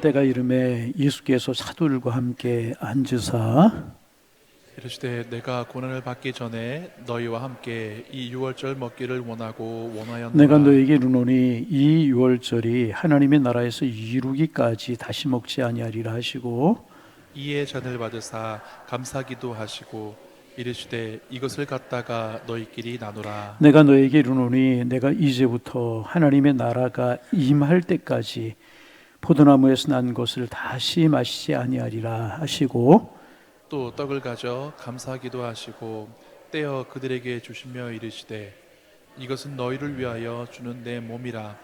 때가 이름에 예수께서 사도들과 함께 앉으사 이르시되 내가 고난을 받기 전에 너희와 함께 이 유월절 먹기를 원하고 원하였노라. 내가 너에게 이르노니 이 유월절이 하나님의 나라에서 이루기까지 다시 먹지 아니하리라 하시고 이에 잔을 받으사 감사기도 하시고 이르시되 이것을 갖다가 너희끼리 나누라. 내가 너에게 이르노니 내가 이제부터 하나님의 나라가 임할 때까지 포도나무에서 난 것을 다시 마시지 아니하리라 하시고 또 떡을 가져 감사기도 하시고 떼어 그들에게 주시며 이르시되 이것은 너희를 위하여 주는 내 몸이라.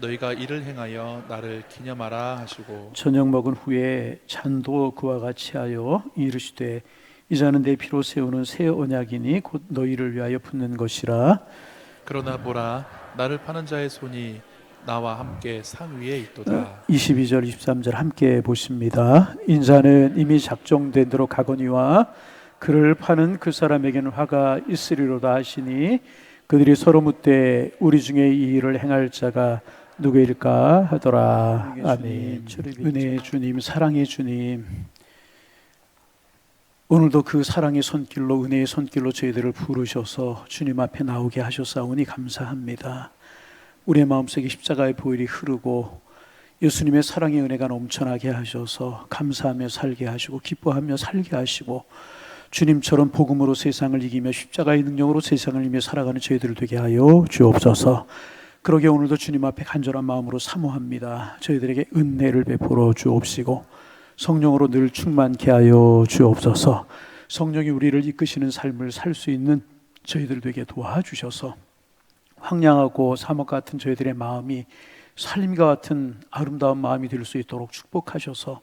너희가 이를 행하여 나를 기념하라 하시고 저녁 먹은 후에 잔도 그와 같이 하여 이르시되 이 잔은 내 피로 세우는 새 언약이니 곧 너희를 위하여 붓는 것이라. 그러나 보라 나를 파는 자의 손이 나와 함께 상 위에 있도다. 22절 23절 함께 보십니다. 인자는 이미 작정된 대로 가거니와 그를 파는 그 사람에게는 화가 있으리로다 하시니 그들이 서로 묻되 우리 중에 이 일을 행할 자가 누구일까 하더라. 아멘. 은혜의 주님, 사랑의 주님, 오늘도 그 사랑의 손길로 은혜의 손길로 저희들을 부르셔서 주님 앞에 나오게 하셨사오니 감사합니다. 우리의 마음속에 십자가의 보혈이 흐르고 예수님의 사랑의 은혜가 넘쳐나게 하셔서 감사하며 살게 하시고 기뻐하며 살게 하시고 주님처럼 복음으로 세상을 이기며 십자가의 능력으로 세상을 이기며 살아가는 저희들 되게 하여 주옵소서. 그러게 오늘도 주님 앞에 간절한 마음으로 사모합니다. 저희들에게 은혜를 베풀어 주옵시고 성령으로 늘 충만케 하여 주옵소서. 성령이 우리를 이끄시는 삶을 살 수 있는 저희들 되게 도와주셔서 황량하고 사막 같은 저희들의 마음이 살림과 같은 아름다운 마음이 될 수 있도록 축복하셔서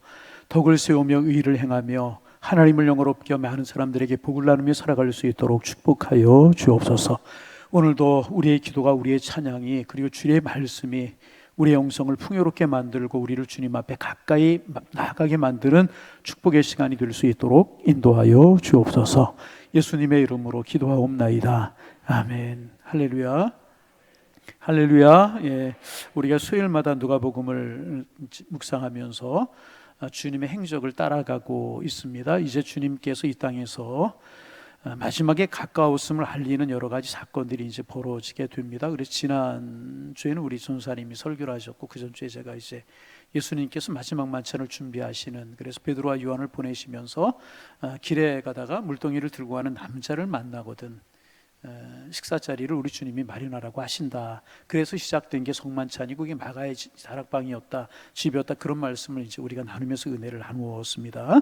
덕을 세우며 의를 행하며 하나님을 영화롭게 많은 사람들에게 복을 나누며 살아갈 수 있도록 축복하여 주옵소서. 오늘도 우리의 기도가 우리의 찬양이 그리고 주의 말씀이 우리의 영성을 풍요롭게 만들고 우리를 주님 앞에 가까이 나아가게 만드는 축복의 시간이 될 수 있도록 인도하여 주옵소서. 예수님의 이름으로 기도하옵나이다. 아멘. 할렐루야. 할렐루야. 예, 우리가 수요일마다 누가복음을 묵상하면서 주님의 행적을 따라가고 있습니다. 이제 주님께서 이 땅에서 마지막에 가까웠음을 알리는 여러 가지 사건들이 이제 벌어지게 됩니다. 그래서 지난 주에는 우리 전사님이 설교를 하셨고 그 전 주에 제가 이제 예수님께서 마지막 만찬을 준비하시는, 그래서 베드로와 요한을 보내시면서 길에 가다가 물동이를 들고 가는 남자를 만나거든 식사 자리를 우리 주님이 마련하라고 하신다. 그래서 시작된 게 성만찬이고 그게 마가의 다락방이었다, 집이었다, 그런 말씀을 이제 우리가 나누면서 은혜를 나누었습니다.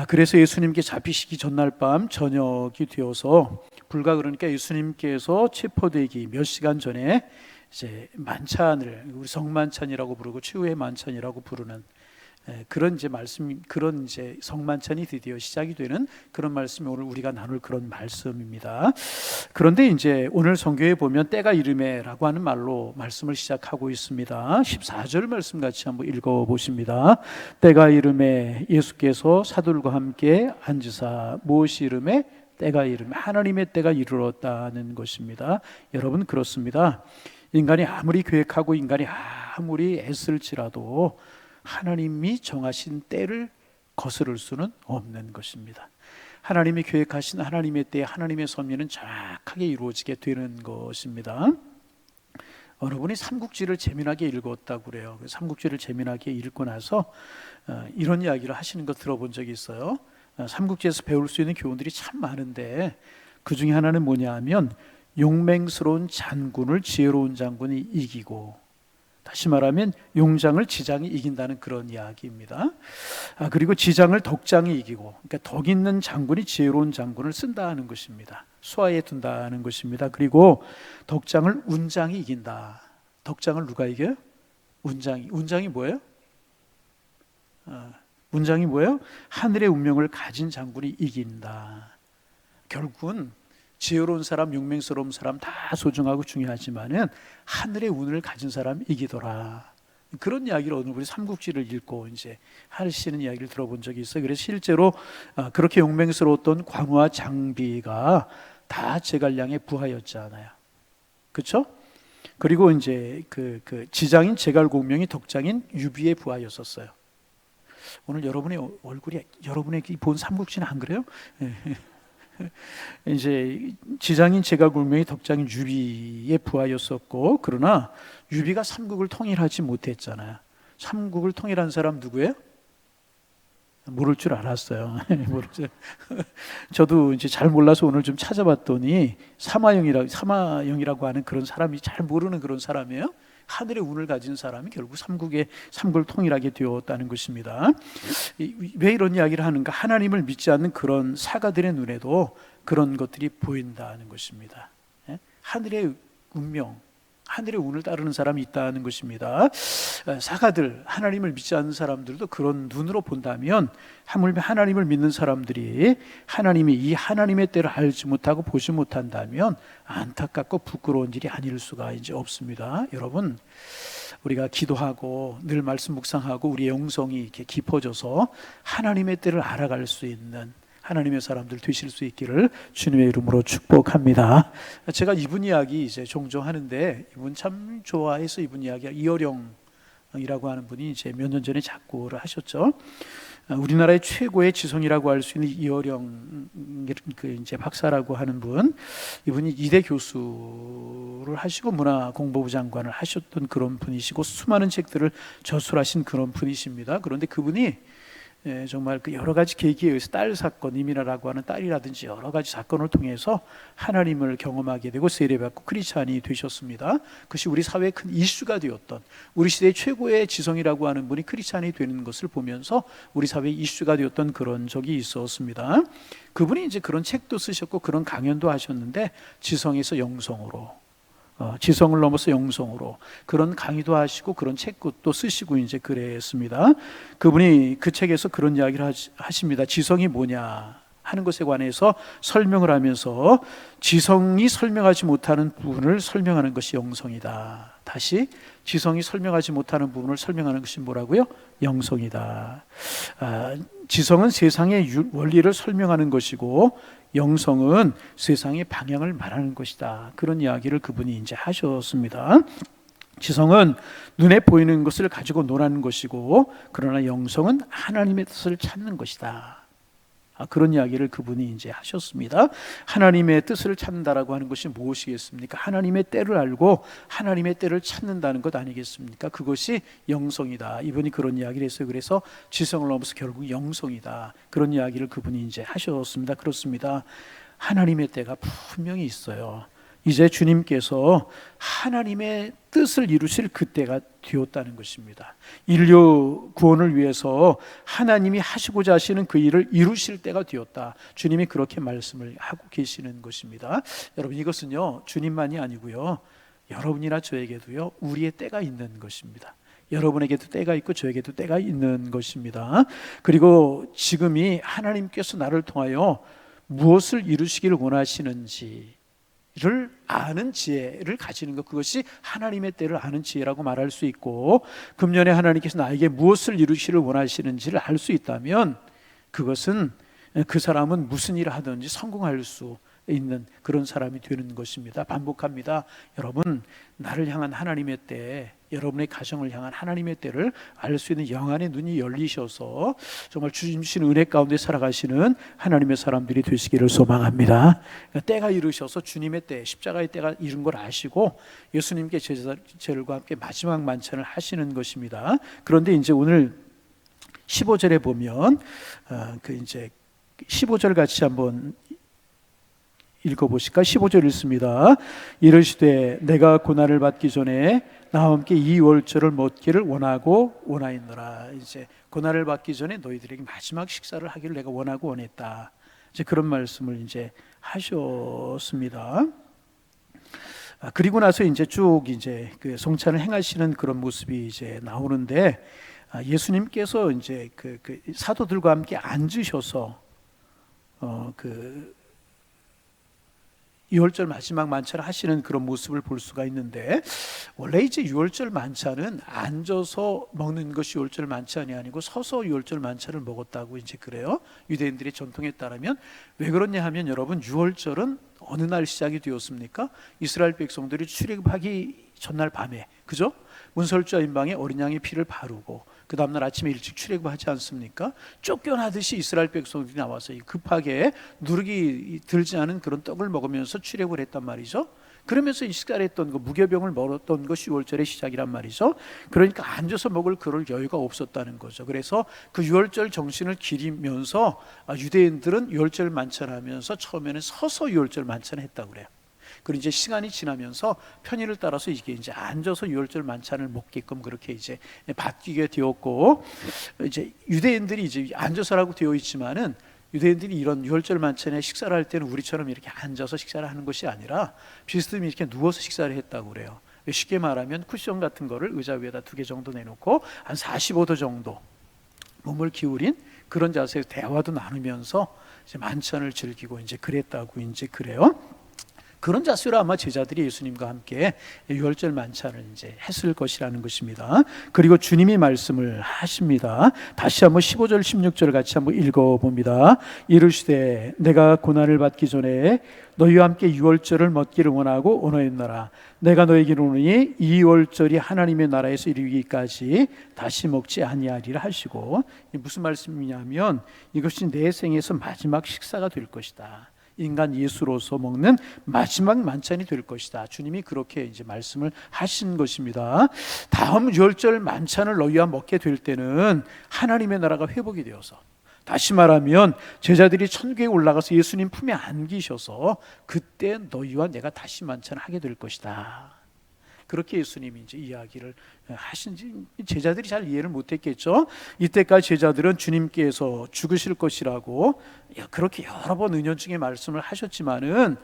그래서 예수님께 잡히시기 전날 밤 저녁이 되어서 불과 그러니까 예수님께서 체포되기 몇 시간 전에 이제 만찬을 우리 성만찬이라고 부르고 최후의 만찬이라고 부르는 그런 이제 말씀, 그런 이제 성만찬이 드디어 시작이 되는 그런 말씀이 오늘 우리가 나눌 그런 말씀입니다. 그런데 이제 오늘 성경에 보면 때가 이르매라고 하는 말로 말씀을 시작하고 있습니다. 14절 말씀 같이 한번 읽어 보십니다. 때가 이르매 예수께서 사도들과 함께 앉으사 무엇이 이르매? 때가 이르매 하나님의 때가 이르렀다는 것입니다. 여러분 그렇습니다. 인간이 아무리 계획하고 인간이 아무리 애쓸지라도 하나님이 정하신 때를 거스를 수는 없는 것입니다. 하나님이 계획하신 하나님의 때에 하나님의 섭리는 정확하게 이루어지게 되는 것입니다. 어느 분이 삼국지를 재미나게 읽었다고 그래요. 삼국지를 재미나게 읽고 나서 이런 이야기를 하시는 거 들어본 적이 있어요. 삼국지에서 배울 수 있는 교훈들이 참 많은데 그 중에 하나는 뭐냐 하면 용맹스러운 장군을 지혜로운 장군이 이기고, 다시 말하면 용장을 지장이 이긴다는 그런 이야기입니다. 그리고 지장을 덕장이 이기고, 그러니까 덕 있는 장군이 지혜로운 장군을 쓴다는 것입니다. 수하에 둔다는 것입니다. 그리고 덕장을 운장이 이긴다. 덕장을 누가 이겨요? 운장이. 운장이 뭐예요? 운장이 뭐예요? 하늘의 운명을 가진 장군이 이긴다. 결국은 지혜로운 사람, 용맹스러운 사람 다 소중하고 중요하지만은 하늘의 운을 가진 사람이 이기더라. 그런 이야기를 오늘 우리 삼국지를 읽고 이제 하시는 이야기를 들어본 적이 있어요. 그래서 실제로 그렇게 용맹스러웠던 관우와 장비가 다 제갈량의 부하였잖아요. 그렇죠? 그리고 이제 그 지장인 제갈공명이 덕장인 유비의 부하였었어요. 오늘 여러분의 얼굴이 여러분의 본 삼국지는 안 그래요? 이제 지장인 제갈공명이 덕장인 유비의 부하였었고, 그러나 유비가 삼국을 통일하지 못했잖아요. 삼국을 통일한 사람 누구예요? 모를 줄 알았어요. 모르죠. 저도 이제 잘 몰라서 오늘 좀 찾아봤더니 사마영이라고 하는 그런 사람이, 잘 모르는 그런 사람이에요. 하늘의 운을 가진 사람이 결국 삼국을 통일하게 되었다는 것입니다. 왜 이런 이야기를 하는가? 하나님을 믿지 않는 그런 사가들의 눈에도 그런 것들이 보인다는 것입니다. 하늘의 운명, 하늘의 운을 따르는 사람이 있다는 것입니다. 사가들, 하나님을 믿지 않는 사람들도 그런 눈으로 본다면, 하물며 하나님을 믿는 사람들이 하나님이 이 하나님의 때를 알지 못하고 보지 못한다면 안타깝고 부끄러운 일이 아닐 수가 이제 없습니다. 여러분, 우리가 기도하고 늘 말씀 묵상하고 우리의 영성이 이렇게 깊어져서 하나님의 때를 알아갈 수 있는 하나님의 사람들 되실 수 있기를 주님의 이름으로 축복합니다. 제가 이분 이야기 이제 종종 하는데, 이분 참 좋아해서 이분 이야기, 이어령이라고 하는 분이 이제 몇 년 전에 작고를 하셨죠. 우리나라의 최고의 지성이라고 할 수 있는 이어령 이제 박사라고 하는 분, 이분이 이대 교수를 하시고 문화공보부 장관을 하셨던 그런 분이시고 수많은 책들을 저술하신 그런 분이십니다. 그런데 그분이 정말 그 여러 가지 계기에 의해서 딸 사건, 이민아라고 하는 딸이라든지 여러 가지 사건을 통해서 하나님을 경험하게 되고 세례받고 크리스찬이 되셨습니다. 그것이 우리 사회의 큰 이슈가 되었던, 우리 시대의 최고의 지성이라고 하는 분이 크리스찬이 되는 것을 보면서 우리 사회의 이슈가 되었던 그런 적이 있었습니다. 그분이 이제 그런 책도 쓰셨고 그런 강연도 하셨는데, 지성에서 영성으로, 지성을 넘어서 영성으로 그런 강의도 하시고 그런 책도 쓰시고 이제 그랬습니다. 그분이 그 책에서 그런 이야기를 하십니다. 지성이 뭐냐 하는 것에 관해서 설명을 하면서, 지성이 설명하지 못하는 부분을 설명하는 것이 영성이다. 다시, 지성이 설명하지 못하는 부분을 설명하는 것이 뭐라고요? 영성이다. 지성은 세상의 원리를 설명하는 것이고 영성은 세상의 방향을 말하는 것이다. 그런 이야기를 그분이 이제 하셨습니다. 지성은 눈에 보이는 것을 가지고 논하는 것이고, 그러나 영성은 하나님의 뜻을 찾는 것이다. 그런 이야기를 그분이 이제 하셨습니다. 하나님의 뜻을 찾는다라고 하는 것이 무엇이겠습니까? 하나님의 때를 알고 하나님의 때를 찾는다는 것 아니겠습니까? 그것이 영성이다. 이분이 그런 이야기를 했어요. 그래서 지성을 넘어서 결국 영성이다. 그런 이야기를 그분이 이제 하셨습니다. 그렇습니다. 하나님의 때가 분명히 있어요. 이제 주님께서 하나님의 뜻을 이루실 그때가 되었다는 것입니다. 인류 구원을 위해서 하나님이 하시고자 하시는 그 일을 이루실 때가 되었다. 주님이 그렇게 말씀을 하고 계시는 것입니다. 여러분, 이것은요 주님만이 아니고요 여러분이나 저에게도요 우리의 때가 있는 것입니다. 여러분에게도 때가 있고 저에게도 때가 있는 것입니다. 그리고 지금이 하나님께서 나를 통하여 무엇을 이루시기를 원하시는지 를 아는 지혜를 가지는 것, 그것이 하나님의 때를 아는 지혜라고 말할 수 있고, 금년에 하나님께서 나에게 무엇을 이루시기를 원하시는지를 알 수 있다면 그것은 그 사람은 무슨 일을 하든지 성공할 수 있는 그런 사람이 되는 것입니다. 반복합니다. 여러분, 나를 향한 하나님의 때, 여러분의 가정을 향한 하나님의 때를 알 수 있는 영안의 눈이 열리셔서 정말 주님 주신 은혜 가운데 살아가시는 하나님의 사람들이 되시기를 소망합니다. 때가 이르셔서 주님의 때, 십자가의 때가 이른 걸 아시고 예수님께 제자들과 함께 마지막 만찬을 하시는 것입니다. 그런데 이제 오늘 15절에 보면 그 이제 15절 같이 한번 읽어보실까? 15절 읽습니다. 이르시되 내가 고난을 받기 전에 나와 함께 이 월절을 먹기를 원하고 원하였노라. 이제 고난을 받기 전에 너희들에게 마지막 식사를 하기를 내가 원하고 원했다. 이제 그런 말씀을 이제 하셨습니다. 그리고 나서 이제 쭉 이제 그 성찬을 행하시는 그런 모습이 이제 나오는데, 예수님께서 이제 그 사도들과 함께 앉으셔서 유월절 마지막 만찬을 하시는 그런 모습을 볼 수가 있는데, 원래 이제 유월절 만찬은 앉아서 먹는 것이 유월절 만찬이 아니고 서서 유월절 만찬을 먹었다고 이제 그래요. 유대인들의 전통에 따르면. 왜 그러냐 하면 여러분, 유월절은 어느 날 시작이 되었습니까? 이스라엘 백성들이 출애굽하기 전날 밤에, 그죠? 문설주와 임방에 어린 양의 피를 바르고 그 다음날 아침에 일찍 출애굽하지 않습니까? 쫓겨나듯이 이스라엘 백성들이 나와서 급하게 누르기 들지 않은 그런 떡을 먹으면서 출애굽을 했단 말이죠. 그러면서 이 식사를 했던 거, 무교병을 먹었던 것이 6월절의 시작이란 말이죠. 그러니까 앉아서 먹을 그럴 여유가 없었다는 거죠. 그래서 그 6월절 정신을 기리면서 유대인들은 6월절 만찬하면서 처음에는 서서 6월절 만찬을 했다고 그래요. 그리고 이제 시간이 지나면서 편의를 따라서 이게 이제 앉아서 6월절 만찬을 먹게끔 그렇게 이제 바뀌게 되었고, 이제 유대인들이 이제 앉아서라고 되어 있지만은 유대인들이 이런 6월절 만찬에 식사를 할 때는 우리처럼 이렇게 앉아서 식사를 하는 것이 아니라 비스듬히 이렇게 누워서 식사를 했다고 그래요. 쉽게 말하면 쿠션 같은 거를 의자 위에다 2개 정도 내놓고 한 45도 정도 몸을 기울인 그런 자세에서 대화도 나누면서 이제 만찬을 즐기고 이제 그랬다고 이제 그래요. 그런 자세로 아마 제자들이 예수님과 함께 유월절 만찬을 이제 했을 것이라는 것입니다. 그리고 주님이 말씀을 하십니다. 다시 한번 15절 16절 같이 한번 읽어봅니다. 이르시되 내가 고난을 받기 전에 너희와 함께 유월절을 먹기를 원하고 원하였노라. 내가 너에게 이르노니 이 유월절이 하나님의 나라에서 이르기까지 다시 먹지 아니하리라 하시고, 무슨 말씀이냐면 이것이 내 생에서 마지막 식사가 될 것이다. 인간 예수로서 먹는 마지막 만찬이 될 것이다. 주님이 그렇게 이제 말씀을 하신 것입니다. 다음 유월절 만찬을 너희와 먹게 될 때는 하나님의 나라가 회복이 되어서, 다시 말하면 제자들이 천국에 올라가서 예수님 품에 안기셔서 그때 너희와 내가 다시 만찬을 하게 될 것이다. 그렇게 예수님이 이제 이야기를 하신지 제자들이 잘 이해를 못했겠죠. 이때까지 제자들은 주님께서 죽으실 것이라고 그렇게 여러 번 은연중에 말씀을 하셨지만은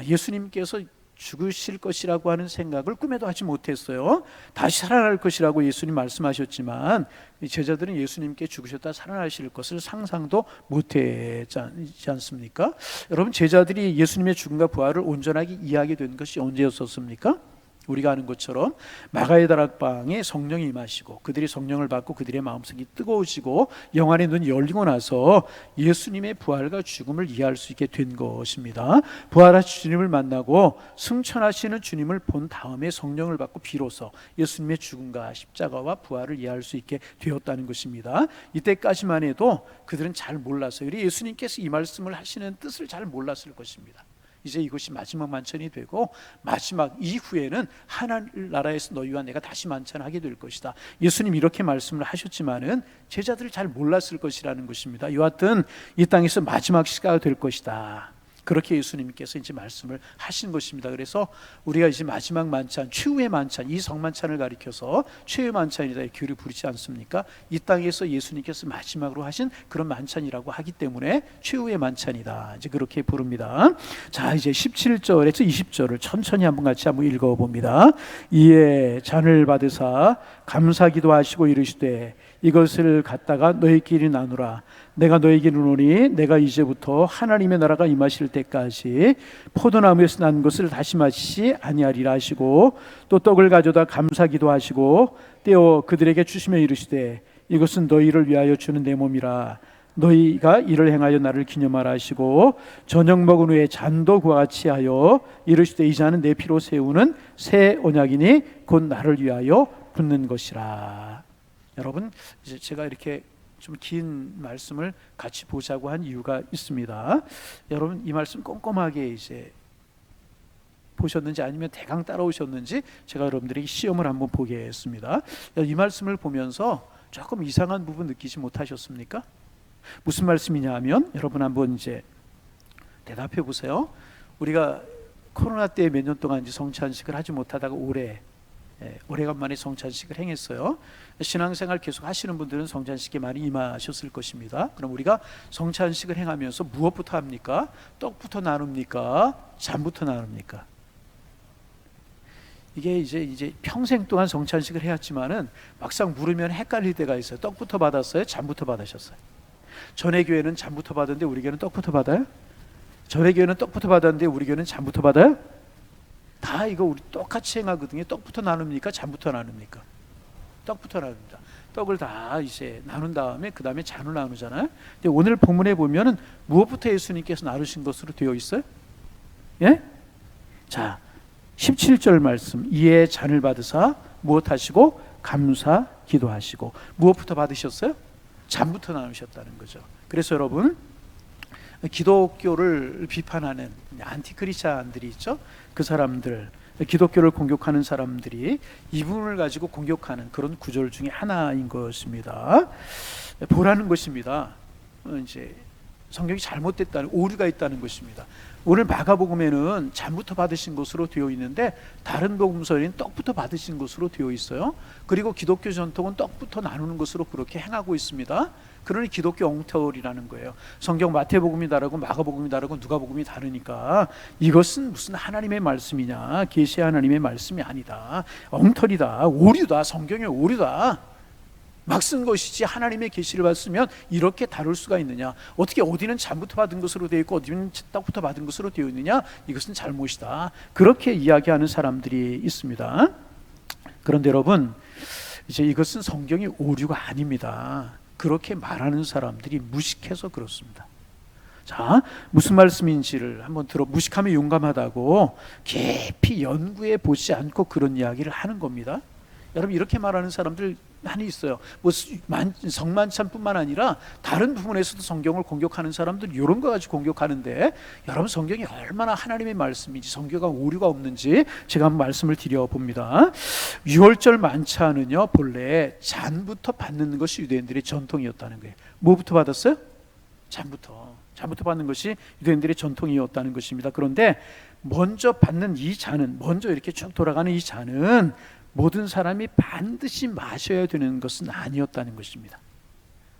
예수님께서 죽으실 것이라고 하는 생각을 꿈에도 하지 못했어요. 다시 살아날 것이라고 예수님 말씀하셨지만 제자들은 예수님께 죽으셨다 살아나실 것을 상상도 못했지 않습니까? 여러분, 제자들이 예수님의 죽음과 부활을 온전하게 이해하게 된 것이 언제였었습니까? 우리가 아는 것처럼 마가의 다락방에 성령이 임하시고 그들이 성령을 받고 그들의 마음속이 뜨거워지고 영안의 눈이 열리고 나서 예수님의 부활과 죽음을 이해할 수 있게 된 것입니다. 부활하신 주님을 만나고 승천하시는 주님을 본 다음에 성령을 받고 비로소 예수님의 죽음과 십자가와 부활을 이해할 수 있게 되었다는 것입니다. 이때까지만 해도 그들은 잘 몰랐어요. 예수님께서 이 말씀을 하시는 뜻을 잘 몰랐을 것입니다. 이제 이것이 마지막 만찬이 되고 마지막 이후에는 하늘나라에서 너희와 내가 다시 만찬하게 될 것이다. 예수님 이렇게 말씀을 하셨지만은 제자들이 잘 몰랐을 것이라는 것입니다. 여하튼 이 땅에서 마지막 시가가 될 것이다. 그렇게 예수님께서 이제 말씀을 하신 것입니다. 그래서 우리가 이제 마지막 만찬, 최후의 만찬, 이 성만찬을 가리켜서 최후의 만찬이다 이렇게 규를 부르지 않습니까? 이 땅에서 예수님께서 마지막으로 하신 그런 만찬이라고 하기 때문에 최후의 만찬이다. 이제 그렇게 부릅니다. 자, 이제 17절에서 20절을 천천히 한번 같이 한번 읽어봅니다. 이에 잔을 받으사 감사기도 하시고 이르시되 이것을 갖다가 너희끼리 나누라. 내가 너에게 이르노니 내가 이제부터 하나님의 나라가 임하실 때까지 포도나무에서 난 것을 다시 마시지 아니하리라 하시고, 또 떡을 가져다 감사기도 하시고 떼어 그들에게 주시며 이르시되 이것은 너희를 위하여 주는 내 몸이라. 너희가 이를 행하여 나를 기념하라 하시고, 저녁 먹은 후에 잔도 그와 같이 하여 이르시되 이 잔은 내 피로 세우는 새 언약이니 곧 나를 위하여 붓는 것이라. 여러분, 이제 제가 이렇게 좀 긴 말씀을 같이 보자고 한 이유가 있습니다. 여러분, 이 말씀 꼼꼼하게 이제 보셨는지 아니면 대강 따라오셨는지 제가 여러분들에게 시험을 한번 보겠습니다. 이 말씀을 보면서 조금 이상한 부분 느끼지 못하셨습니까? 무슨 말씀이냐 하면, 여러분 한번 이제 대답해 보세요. 우리가 코로나 때 몇 년 동안 이제 성찬식을 하지 못하다가 오래간만에 성찬식을 행했어요. 신앙생활 계속 하시는 분들은 성찬식에 많이 임하셨을 것입니다. 그럼 우리가 성찬식을 행하면서 무엇부터 합니까? 떡부터 나눕니까? 잔부터 나눕니까? 이게 이제 평생 동안 성찬식을 해왔지만은 막상 물으면 헷갈릴 때가 있어요. 떡부터 받았어요? 잔부터 받으셨어요? 전에 교회는 잔부터 받았는데 우리 교회는 떡부터 받아요? 전에 교회는 떡부터 받았는데 우리 교회는 잔부터 받아요? 다 이거 우리 똑같이 행하거든요. 떡부터 나눕니까? 잔부터 나눕니까? 떡부터 나눕니다. 떡을 다 이제 나눈 다음에 그 다음에 잔을 나누잖아요. 근데 오늘 본문에 보면은 무엇부터 예수님께서 나누신 것으로 되어 있어요? 예? 자, 17절 말씀. 이에 잔을 받으사 무엇하시고 감사 기도하시고. 무엇부터 받으셨어요? 잔부터 나누셨다는 거죠. 그래서 여러분, 기독교를 비판하는 안티크리스찬들이 있죠. 그 사람들, 기독교를 공격하는 사람들이 이 부분을 가지고 공격하는 그런 구절 중에 하나인 것입니다. 보라는 것입니다. 이제 성경이 잘못됐다는, 오류가 있다는 것입니다. 오늘 마가복음에는 잔부터 받으신 것으로 되어 있는데 다른 복음서에는 떡부터 받으신 것으로 되어 있어요. 그리고 기독교 전통은 떡부터 나누는 것으로 그렇게 행하고 있습니다. 그러니 기독교 엉터리라는 거예요. 성경 마태복음이 다르고 마가복음이 다르고 누가복음이 다르니까 이것은 무슨 하나님의 말씀이냐, 계시 하나님의 말씀이 아니다, 엉터리다, 오류다, 성경의 오류다, 막 쓴 것이지 하나님의 계시를 받으면 이렇게 다룰 수가 있느냐, 어떻게 어디는 잔부터 받은 것으로 되어 있고 어디는 떡부터 받은 것으로 되어 있느냐, 이것은 잘못이다, 그렇게 이야기하는 사람들이 있습니다. 그런데 여러분, 이제 이것은 성경의 오류가 아닙니다. 그렇게 말하는 사람들이 무식해서 그렇습니다. 자, 무슨 말씀인지를 한번 무식하면 용감하다고 깊이 연구해 보지 않고 그런 이야기를 하는 겁니다. 여러분, 이렇게 말하는 사람들 많이 있어요. 뭐 성만찬뿐만 아니라 다른 부분에서도 성경을 공격하는 사람들 이런 거 가지고 공격하는데, 여러분 성경이 얼마나 하나님의 말씀인지, 성경과 오류가 없는지 제가 한번 말씀을 드려봅니다. 유월절 만찬은요, 본래 잔부터 받는 것이 유대인들의 전통이었다는 거예요. 뭐부터 받았어요? 잔부터 받는 것이 유대인들의 전통이었다는 것입니다. 그런데 먼저 받는 이 잔은, 먼저 이렇게 쭉 돌아가는 이 잔은 모든 사람이 반드시 마셔야 되는 것은 아니었다는 것입니다.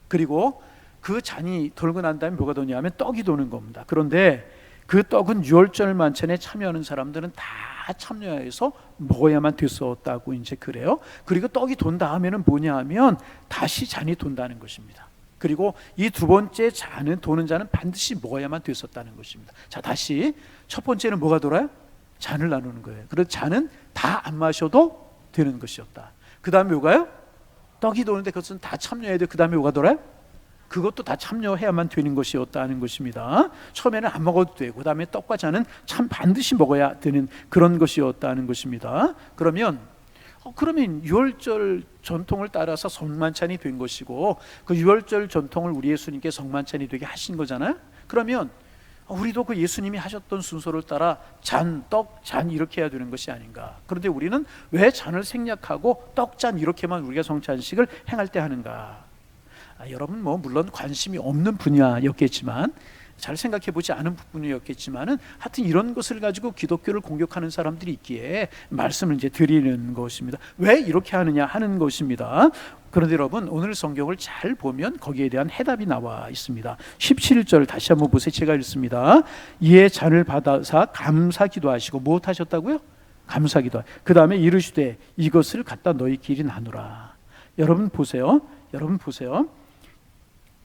그리고 그 잔이 돌고 난 다음에 뭐가 도냐면 떡이 도는 겁니다. 그런데 그 떡은 유월절 만찬에 참여하는 사람들은 다 참여해서 먹어야만 됐었다고 이제 그래요. 그리고 떡이 돈 다음에는 뭐냐 하면 다시 잔이 돈다는 것입니다. 그리고 이 두 번째 잔은, 도는 잔은 반드시 먹어야만 됐었다는 것입니다. 자, 다시 첫 번째는 뭐가 돌아요? 잔을 나누는 거예요. 그래서 잔은 다 안 마셔도 되는 것이었다. 그 다음에 뭐가요? 떡이 도는데 그것은 다 참여해야 돼. 그 다음에 뭐가 돌아요? 그것도 다 참여해야만 되는 것이었다는 것입니다. 처음에는 안 먹어도 되고 그 다음에 떡과 잔은 참 반드시 먹어야 되는 그런 것이었다는 것입니다. 그러면 유월절 전통을 따라서 성만찬이 된 것이고, 그 유월절 전통을 우리 예수님께 성만찬이 되게 하신 거잖아요. 그러면 우리도 그 예수님이 하셨던 순서를 따라 잔, 떡, 잔 이렇게 해야 되는 것이 아닌가. 그런데 우리는 왜 잔을 생략하고 떡, 잔 이렇게만 우리가 성찬식을 행할 때 하는가. 여러분 물론 관심이 없는 분야였겠지만, 잘 생각해보지 않은 부분이었겠지만은, 하여튼 이런 것을 가지고 기독교를 공격하는 사람들이 있기에 말씀을 이제 드리는 것입니다. 왜 이렇게 하느냐 하는 것입니다. 그런데 여러분, 오늘 성경을 잘 보면 거기에 대한 해답이 나와 있습니다. 17절 다시 한번 보세요. 제가 읽습니다. 이에 잔을 받아서 감사기도 하시고, 무엇 하셨다고요? 감사기도. 그 다음에 이르시되 이것을 갖다 너희끼리 나누라. 여러분 보세요.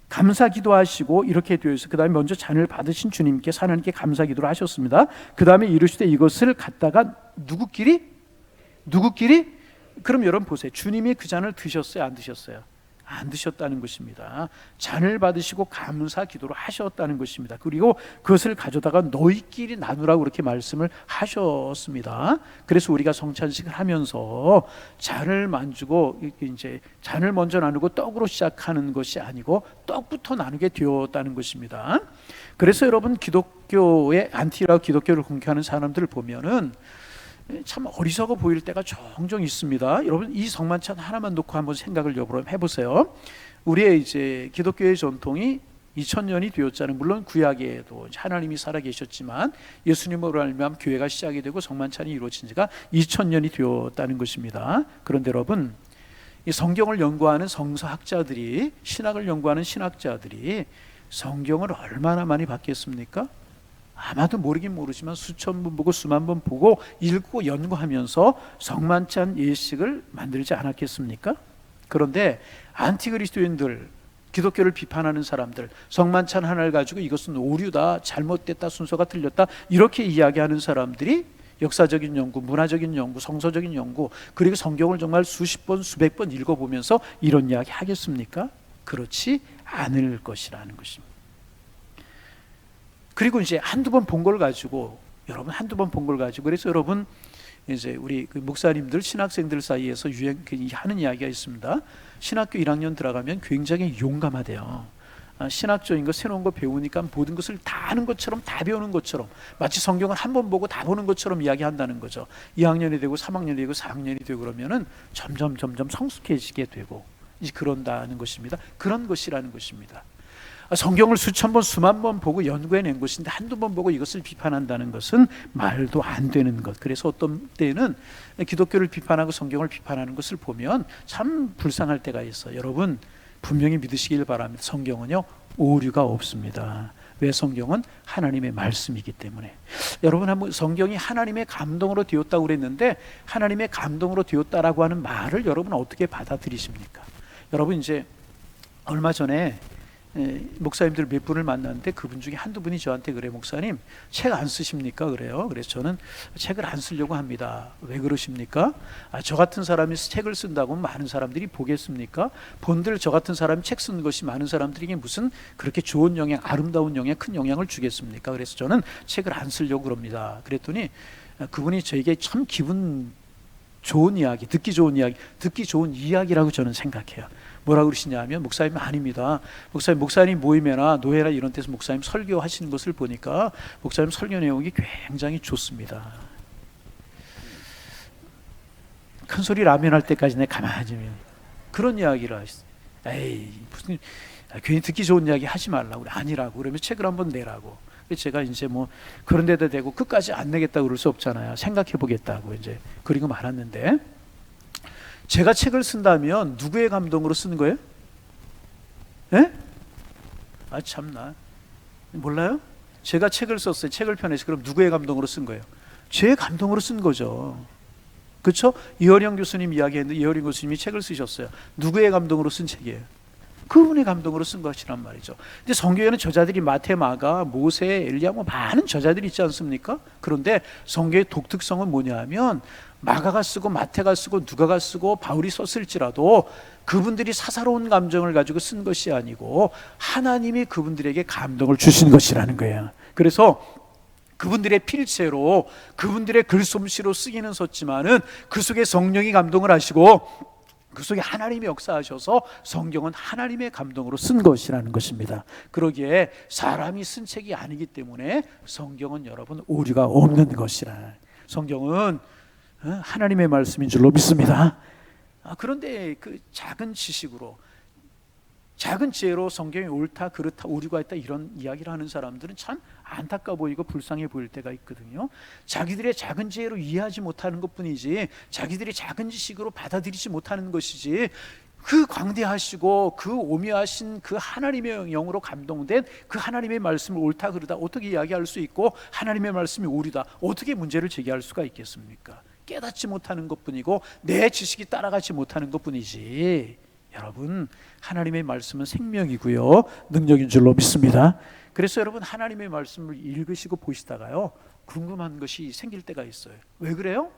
감사기도 하시고 이렇게 되어 있어요. 그 다음에 먼저 잔을 받으신 주님께, 하나님께 감사기도를 하셨습니다. 그 다음에 이르시되 이것을 갖다가 누구끼리? 그럼 여러분 보세요. 주님이 그 잔을 드셨어요? 안 드셨어요? 안 드셨다는 것입니다. 잔을 받으시고 감사기도를 하셨다는 것입니다. 그리고 그것을 가져다가 너희끼리 나누라고 그렇게 말씀을 하셨습니다. 그래서 우리가 성찬식을 하면서 잔을 만지고 이제 잔을 먼저 나누고 떡으로 시작하는 것이 아니고 떡부터 나누게 되었다는 것입니다. 그래서 여러분, 기독교의 안티라고 기독교를 공격하는 사람들을 보면은 참 어리석어 보일 때가 종종 있습니다. 여러분, 이 성만찬 하나만 놓고 한번 생각을 해보세요. 우리의 이제 기독교의 전통이 2000년이 되었잖아요. 물론 구약에도 하나님이 살아계셨지만 예수님으로 알면 교회가 시작이 되고 성만찬이 이루어진 지가 2000년이 되었다는 것입니다. 그런데 여러분, 이 성경을 연구하는 성서학자들이, 신학을 연구하는 신학자들이 성경을 얼마나 많이 봤겠습니까? 아마도 모르긴 모르지만 수천 번 보고 수만 번 보고 읽고 연구하면서 성만찬 예식을 만들지 않았겠습니까? 그런데 안티그리스도인들, 기독교를 비판하는 사람들, 성만찬 하나를 가지고 이것은 오류다, 잘못됐다, 순서가 틀렸다 이렇게 이야기하는 사람들이 역사적인 연구, 문화적인 연구, 성서적인 연구, 그리고 성경을 정말 수십 번, 수백 번 읽어보면서 이런 이야기 하겠습니까? 그렇지 않을 것이라는 것입니다. 그리고 이제 한두 번 본 걸 가지고 여러분 한두 번 본 걸 가지고. 그래서 여러분 이제 우리 그 목사님들 신학생들 사이에서 하는 이야기가 있습니다. 신학교 1학년 들어가면 굉장히 용감하대요. 신학적인 거 새로운 거 배우니까 모든 것을 다 아는 것처럼, 다 배우는 것처럼, 마치 성경을 한 번 보고 다 보는 것처럼 이야기한다는 거죠. 2학년이 되고 3학년이 되고 4학년이 되고 그러면은 점점 성숙해지게 되고 이제 그런다는 것입니다. 그런 것이라는 것입니다. 성경을 수천 번 수만 번 보고 연구해낸 것인데 한두 번 보고 이것을 비판한다는 것은 말도 안 되는 것. 그래서 어떤 때는 기독교를 비판하고 성경을 비판하는 것을 보면 참 불쌍할 때가 있어요. 여러분 분명히 믿으시길 바랍니다. 성경은요 오류가 없습니다. 왜? 성경은 하나님의 말씀이기 때문에. 여러분 한번 성경이 하나님의 감동으로 되었다고 그랬는데 하나님의 감동으로 되었다라고 하는 말을 여러분 어떻게 받아들이십니까? 여러분 이제 얼마 전에 목사님들 몇 분을 만났는데 그분 중에 한두 분이 저한테 그래, 목사님 책 안 쓰십니까? 그래요. 그래서 저는 책을 안 쓰려고 합니다. 왜 그러십니까? 저 같은 사람이 책을 쓴다고 많은 사람들이 보겠습니까? 본들 저 같은 사람이 책 쓴 것이 많은 사람들에게 무슨 그렇게 좋은 영향, 아름다운 영향, 큰 영향을 주겠습니까? 그래서 저는 책을 안 쓰려고 그럽니다. 그랬더니 그분이 저에게 참 기분 좋은 이야기, 듣기 좋은 이야기라고 저는 생각해요. 뭐라고 그러시냐 하면, 목사님 아닙니다. 목사님 모임이나 노회나 이런 데서 목사님 설교하시는 것을 보니까 목사님 설교 내용이 굉장히 좋습니다. 큰 소리 라면 할 때까지 내 가만히 있으면 그런 이야기를 하시죠. 에이 무슨 괜히 듣기 좋은 이야기 하지 말라고. 아니라고. 그러면 책을 한번 내라고. 제가 이제 뭐 그런 데다 대고 끝까지 안 내겠다고 그럴 수 없잖아요. 생각해 보겠다고 이제 그리고 말았는데, 제가 책을 쓴다면 누구의 감동으로 쓰는 거예요? 예? 참나 몰라요? 제가 책을 썼어요. 책을 펴내서 그럼 누구의 감동으로 쓴 거예요? 제 감동으로 쓴 거죠. 그렇죠? 이어령 교수님 이야기했는데 이어령 교수님이 책을 쓰셨어요. 누구의 감동으로 쓴 책이에요? 그분의 감동으로 쓴 것이란 말이죠. 근데 성경에는 저자들이 마태, 마가, 모세, 엘리야 뭐 많은 저자들이 있지 않습니까? 그런데 성경의 독특성은 뭐냐 하면 마가가 쓰고 마태가 쓰고 누가가 쓰고 바울이 썼을지라도 그분들이 사사로운 감정을 가지고 쓴 것이 아니고 하나님이 그분들에게 감동을 주신 것이라는 거예요. 그래서 그분들의 필체로 그분들의 글솜씨로 쓰기는 썼지만은 그 속에 성령이 감동을 하시고 그 속에 하나님이 역사하셔서 성경은 하나님의 감동으로 쓴 것이라는 것입니다. 그러기에 사람이 쓴 책이 아니기 때문에 성경은 여러분 오류가 없는 것이라. 성경은 하나님의 말씀인 줄로 믿습니다. 그런데 그 작은 지식으로, 작은 지혜로 성경이 옳다 그렇다 오류가 있다 이런 이야기를 하는 사람들은 참 안타까워 보이고 불쌍해 보일 때가 있거든요. 자기들의 작은 지혜로 이해하지 못하는 것뿐이지, 자기들이 작은 지식으로 받아들이지 못하는 것이지, 그 광대하시고 그 오묘하신 그 하나님의 영으로 감동된 그 하나님의 말씀을 옳다 그르다 어떻게 이야기할 수 있고, 하나님의 말씀이 오류다 어떻게 문제를 제기할 수가 있겠습니까? 깨닫지 못하는 것뿐이고 내 지식이 따라가지 못하는 것뿐이지, 여러분 하나님의 말씀은 생명이고요 능력인 줄로 믿습니다. 그래서 여러분 하나님의 말씀을 읽으시고 보시다가요 궁금한 것이 생길 때가 있어요. 왜 그래요?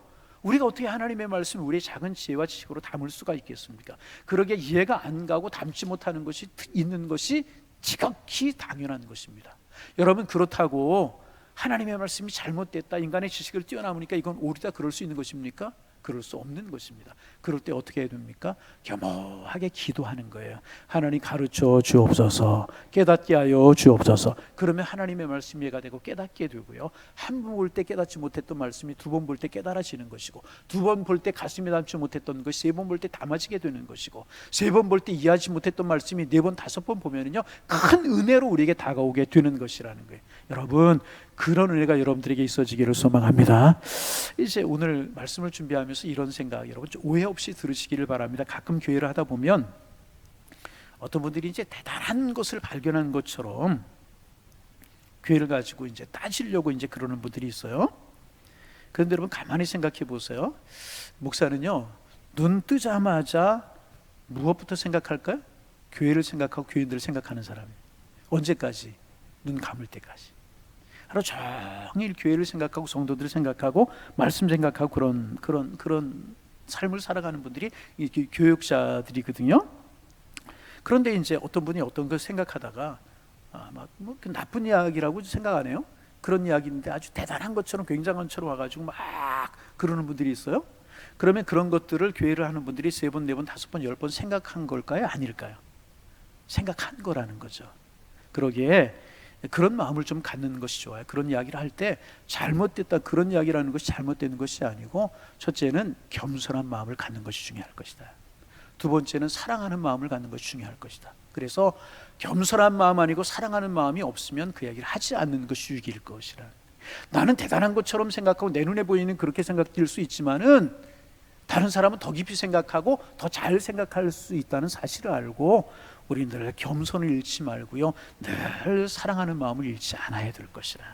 우리가 어떻게 하나님의 말씀을 우리의 작은 지혜와 지식으로 담을 수가 있겠습니까? 그러게 이해가 안 가고 담지 못하는 것이 있는 것이 지극히 당연한 것입니다. 여러분 그렇다고 하나님의 말씀이 잘못됐다, 인간의 지식을 뛰어넘으니까 이건 오류다 그럴 수 있는 것입니까? 그럴 수 없는 것입니다. 그럴 때 어떻게 해야 됩니까? 겸허하게 기도하는 거예요. 하나님 가르쳐 주옵소서, 깨닫게 하여 주옵소서. 그러면 하나님의 말씀이 이해가 되고 깨닫게 되고요, 한 번 볼 때 깨닫지 못했던 말씀이 두 번 볼 때 깨달아지는 것이고, 두 번 볼 때 가슴에 담지 못했던 것이 세 번 볼 때 담아지게 되는 것이고, 세 번 볼 때 이해하지 못했던 말씀이 네 번 다섯 번 보면은요 큰 은혜로 우리에게 다가오게 되는 것이라는 거예요. 여러분 그런 은혜가 여러분들에게 있어지기를 소망합니다. 이제 오늘 말씀을 준비하면서 이런 생각, 여러분 오해 없이 들으시기를 바랍니다. 가끔 교회를 하다 보면 어떤 분들이 이제 대단한 것을 발견한 것처럼 교회를 가지고 이제 따지려고 이제 그러는 분들이 있어요. 그런데 여러분 가만히 생각해 보세요. 목사는요 눈 뜨자마자 무엇부터 생각할까요? 교회를 생각하고 교인들을 생각하는 사람이에요. 언제까지? 눈 감을 때까지. 하루 종일 교회를 생각하고 성도들을 생각하고 말씀 생각하고 그런 삶을 살아가는 분들이 교육자들이거든요. 그런데 이제 어떤 분이 어떤 걸 생각하다가 뭐 나쁜 이야기라고 생각 안 해요. 그런 이야기인데 아주 대단한 것처럼 굉장한 것처럼 와가지고 막 그러는 분들이 있어요. 그러면 그런 것들을 교회를 하는 분들이 3번, 4번, 5번, 10번 생각한 걸까요? 아닐까요? 생각한 거라는 거죠. 그러기에 그런 마음을 좀 갖는 것이 좋아요. 그런 이야기를 할 때 잘못됐다 그런 이야기를 하는 것이 잘못되는 것이 아니고, 첫째는 겸손한 마음을 갖는 것이 중요할 것이다. 두 번째는 사랑하는 마음을 갖는 것이 중요할 것이다. 그래서 겸손한 마음 아니고 사랑하는 마음이 없으면 그 이야기를 하지 않는 것이 유익일 것이라. 나는 대단한 것처럼 생각하고 내 눈에 보이는 그렇게 생각될 수 있지만은 다른 사람은 더 깊이 생각하고 더 잘 생각할 수 있다는 사실을 알고 우리 늘 겸손을 잃지 말고요, 늘 사랑하는 마음을 잃지 않아야 될 것이라.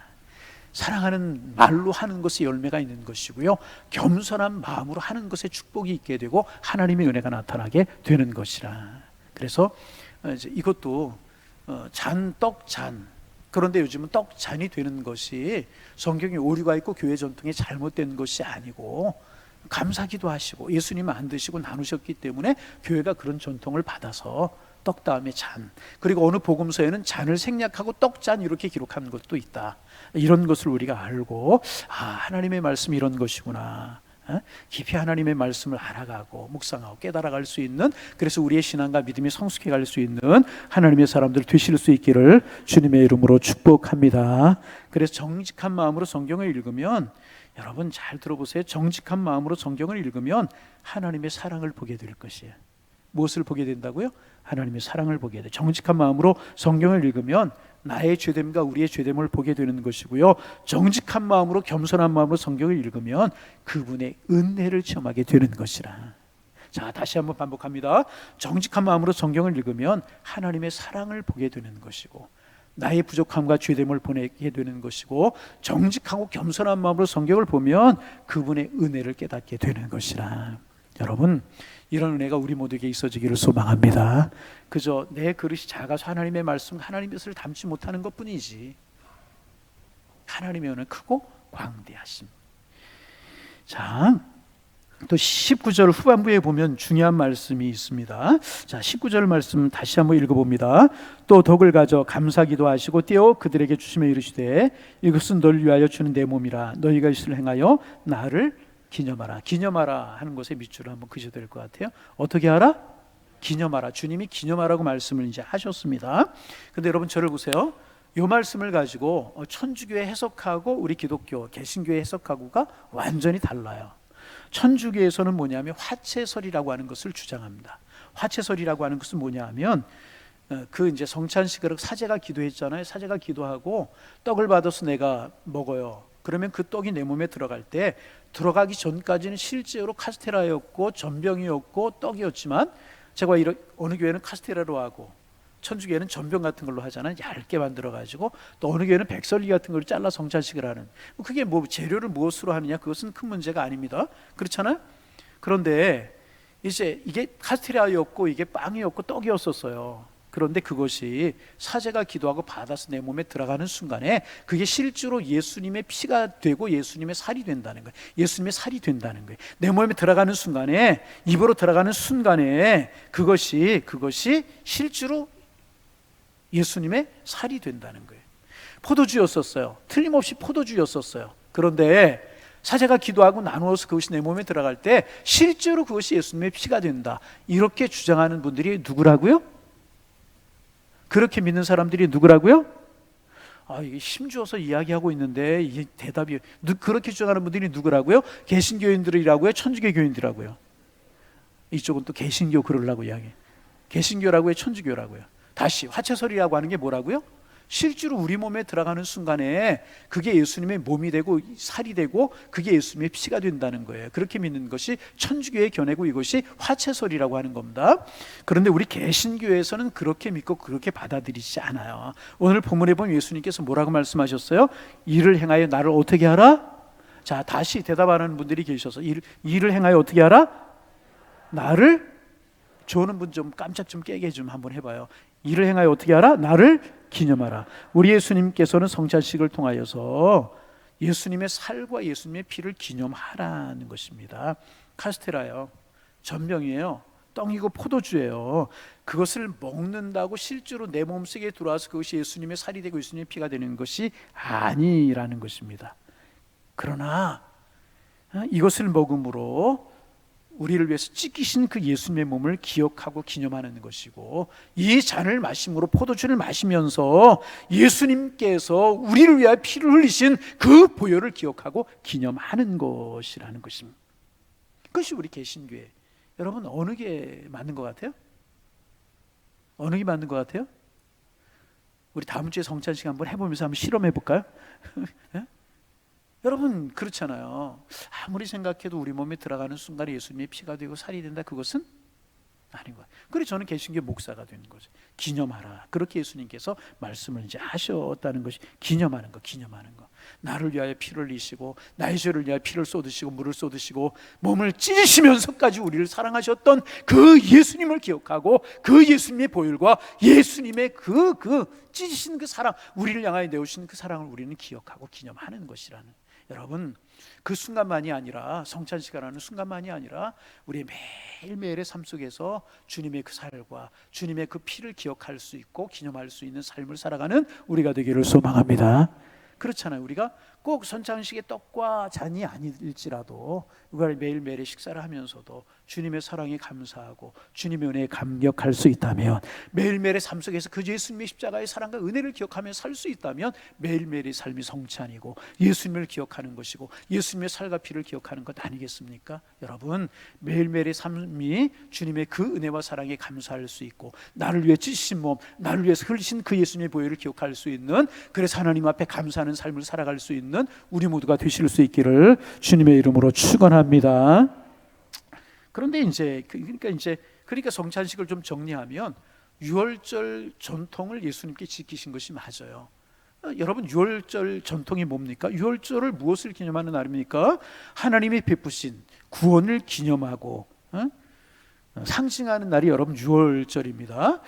사랑하는 말로 하는 것에 열매가 있는 것이고요, 겸손한 마음으로 하는 것에 축복이 있게 되고 하나님의 은혜가 나타나게 되는 것이라. 그래서 이것도 떡잔, 그런데 요즘은 떡잔이 되는 것이 성경에 오류가 있고 교회 전통에 잘못된 것이 아니고, 감사기도 하시고 예수님은 안 드시고 나누셨기 때문에 교회가 그런 전통을 받아서 떡 다음에 잔, 그리고 어느 복음서에는 잔을 생략하고 떡잔 이렇게 기록한 것도 있다. 이런 것을 우리가 알고, 하나님의 말씀이 이런 것이구나, 깊이 하나님의 말씀을 알아가고 묵상하고 깨달아갈 수 있는, 그래서 우리의 신앙과 믿음이 성숙해 갈 수 있는 하나님의 사람들 되실 수 있기를 주님의 이름으로 축복합니다. 그래서 정직한 마음으로 성경을 읽으면, 여러분 잘 들어보세요. 정직한 마음으로 성경을 읽으면 하나님의 사랑을 보게 될 것이에요. 무엇을 보게 된다고요? 하나님의 사랑을 보게 돼요. 정직한 마음으로 성경을 읽으면 나의 죄됨과 우리의 죄됨을 보게 되는 것이고요, 정직한 마음으로 겸손한 마음으로 성경을 읽으면 그분의 은혜를 체험하게 되는 것이라. 자, 다시 한번 반복합니다. 정직한 마음으로 성경을 읽으면 하나님의 사랑을 보게 되는 것이고, 나의 부족함과 죄됨을 보내게 되는 것이고, 정직하고 겸손한 마음으로 성경을 보면 그분의 은혜를 깨닫게 되는 것이라. 여러분, 이런 은혜가 우리 모두에게 있어지기를 소망합니다. 그저 내 그릇이 작아서 하나님의 말씀, 하나님의 뜻을 담지 못하는 것뿐이지, 하나님의 은혜는 크고 광대하심. 자, 또 19절 후반부에 보면 중요한 말씀이 있습니다. 자, 19절 말씀 다시 한번 읽어봅니다. 또 덕을 가져 감사기도 하시고 떼어 그들에게 주시며 이르시되, 이것은 너를 위하여 주는 내 몸이라. 너희가 이것을 행하여 나를 기념하라. 기념하라 하는 것에 밑줄을 한번 그셔야 될 것 같아요. 어떻게 하라? 기념하라. 주님이 기념하라고 말씀을 이제 하셨습니다. 근데 여러분 저를 보세요. 이 말씀을 가지고 천주교의 해석하고 우리 기독교 개신교의 해석하고가 완전히 달라요. 천주교에서는 뭐냐면 화채설이라고 하는 것을 주장합니다. 화채설이라고 하는 것은 뭐냐 하면, 그 이제 성찬식을 사제가 기도했잖아요. 사제가 기도하고 떡을 받아서 내가 먹어요. 그러면 그 떡이 내 몸에 들어갈 때, 들어가기 전까지는 실제로 카스테라였고 전병이었고 떡이었지만, 제가 어느 교회는 카스테라로 하고 천주교회는 전병 같은 걸로 하잖아요. 얇게 만들어가지고, 또 어느 교회는 백설기 같은 걸로 잘라 성찬식을 하는, 그게 뭐 재료를 무엇으로 하느냐, 그것은 큰 문제가 아닙니다. 그렇잖아요. 그런데 이제 이게 카스테라였고 이게 빵이었고 떡이었었어요. 그런데 그것이 사제가 기도하고 받아서 내 몸에 들어가는 순간에 그게 실제로 예수님의 피가 되고 예수님의 살이 된다는 거예요. 예수님의 살이 된다는 거예요. 내 몸에 들어가는 순간에, 입으로 들어가는 순간에 그것이 실제로 예수님의 살이 된다는 거예요. 포도주였었어요. 틀림없이 포도주였었어요. 그런데 사제가 기도하고 나누어서 그것이 내 몸에 들어갈 때 실제로 그것이 예수님의 피가 된다. 이렇게 주장하는 분들이 누구라고요? 그렇게 믿는 사람들이 누구라고요? 이게 힘주어서 이야기하고 있는데 이게 대답이, 그렇게 주장하는 분들이 누구라고요? 개신교인들이라고요? 천주교 교인들이라고요? 이쪽은 또 개신교 그러려고 이야기해요. 개신교라고 해요? 천주교라고요? 다시, 화채설이라고 하는 게 뭐라고요? 실제로 우리 몸에 들어가는 순간에 그게 예수님의 몸이 되고 살이 되고 그게 예수님의 피가 된다는 거예요. 그렇게 믿는 것이 천주교의 견해고 이것이 화채설이라고 하는 겁니다. 그런데 우리 개신교에서는 그렇게 믿고 그렇게 받아들이지 않아요. 오늘 본문에 보면 예수님께서 뭐라고 말씀하셨어요? 이를 행하여 나를 어떻게 하라? 자, 다시 대답하는 분들이 계셔서 이를 행하여 어떻게 하라? 나를, 좋은 분 좀 깜짝 좀 깨게 좀 한번 해봐요. 이를 행하여 어떻게 하라? 나를 기념하라. 우리 예수님께서는 성찬식을 통하여서 예수님의 살과 예수님의 피를 기념하라는 것입니다. 카스테라요, 전병이에요. 떡이고 포도주예요. 그것을 먹는다고 실제로 내 몸속에 들어와서 그것이 예수님의 살이 되고 예수님의 피가 되는 것이 아니라는 것입니다. 그러나 이것을 먹음으로 우리를 위해서 찢기신 그 예수님의 몸을 기억하고 기념하는 것이고, 이 잔을 마심으로, 포도주를 마시면서 예수님께서 우리를 위하여 피를 흘리신 그 보혈을 기억하고 기념하는 것이라는 것입니다. 그것이 우리 개신교회. 여러분, 어느 게 맞는 것 같아요? 어느 게 맞는 것 같아요? 우리 다음 주에 성찬식 한번 해보면서 한번 실험해 볼까요? 여러분, 그렇잖아요. 아무리 생각해도 우리 몸에 들어가는 순간에 예수님의 피가 되고 살이 된다, 그것은 아닌 거예요. 그래서 저는 개신교 목사가 되는 거죠. 기념하라. 그렇게 예수님께서 말씀을 이제 하셨다는 것이 기념하는 거, 기념하는 거. 나를 위하여 피를 흘리시고 나의 죄를 위하여 피를 쏟으시고 물을 쏟으시고 몸을 찢으시면서까지 우리를 사랑하셨던 그 예수님을 기억하고, 그 예수님의 보혈과 예수님의 그 찢으신 그 사랑, 우리를 향하여 내오신 그 사랑을 우리는 기억하고 기념하는 것이라는, 여러분, 그 순간만이 아니라, 성찬식이라는 순간만이 아니라 우리의 매일매일의 삶 속에서 주님의 그 살과 주님의 그 피를 기억할 수 있고 기념할 수 있는 삶을 살아가는 우리가 되기를 소망합니다. 그렇잖아요. 우리가 꼭 선창식의 떡과 잔이 아닐지라도 우리가 매일매일 식사를 하면서도 주님의 사랑에 감사하고 주님의 은혜에 감격할 수 있다면, 매일매일의 삶 속에서 그 예수님의 십자가의 사랑과 은혜를 기억하며 살 수 있다면, 매일매일의 삶이 성찬이고 예수님을 기억하는 것이고 예수님의 살과 피를 기억하는 것 아니겠습니까? 여러분, 매일매일의 삶이 주님의 그 은혜와 사랑에 감사할 수 있고, 나를 위해 찢으신 몸, 나를 위해서 흘리신 그 예수님의 보혈을 기억할 수 있는, 그래서 하나님 앞에 감사하는 삶을 살아갈 수 있는 우리 모두가 되실 수 있기를 주님의 이름으로 축원합니다. 그런데 그러니까 성찬식을 좀 정리하면, 유월절 전통을 예수님께 지키신 것이 맞아요. 여러분, 유월절 전통이 뭡니까? 유월절을 무엇을 기념하는 날입니까? 하나님이 베푸신 구원을 기념하고 상징하는 날이 여러분 유월절입니다.